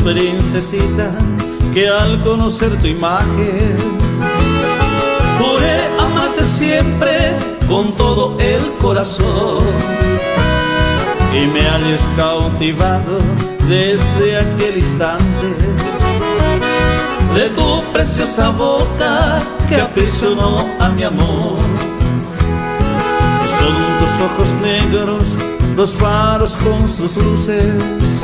princesita, que al conocer tu imagen juré amarte siempre con todo el corazón, y me hayas cautivado desde aquel instante de tu preciosa boca que aprisionó a mi amor. Son tus ojos negros, los faros con sus luces,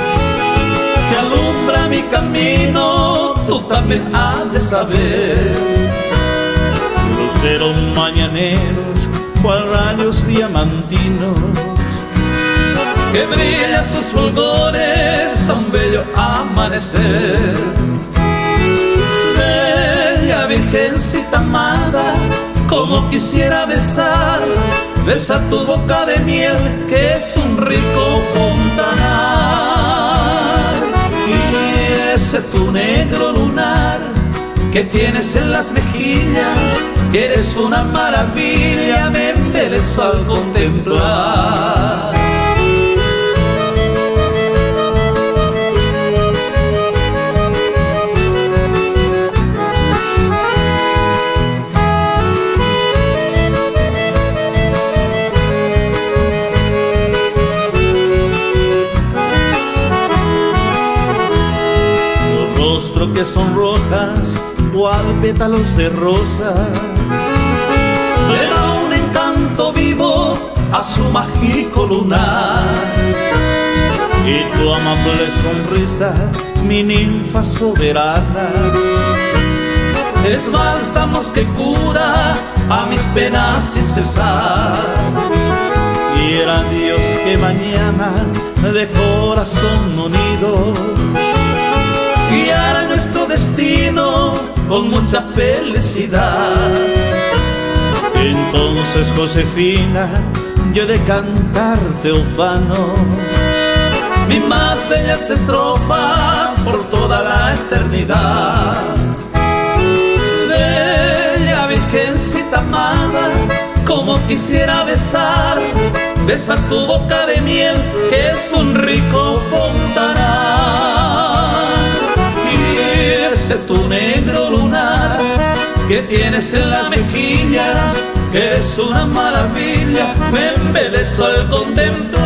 que alumbra mi camino, tú también has de saber. Luceros mañaneros, cual rayos diamantinos, que brillan sus fulgores a un bello amanecer. Bella virgencita amada, como quisiera besar tu boca de miel, que es un rico fontanar. Y ese tu negro lunar que tienes en las mejillas, que eres una maravilla, me embelezo al contemplar. Que son rojas cual pétalos de rosa, le da un encanto vivo a su mágico lunar. Y tu amable sonrisa, mi ninfa soberana, es bálsamos que cura a mis penas sin cesar. Y era Dios que mañana de corazón unido guiara nuestro destino con mucha felicidad. Entonces, Josefina, yo de cantarte ufano mis más bellas estrofas por toda la eternidad. Bella virgencita amada, como quisiera besar tu boca de miel, que es un rico fontanar. Tu negro lunar que tienes en las mejillas, que es una maravilla, me embelezo al contemplar.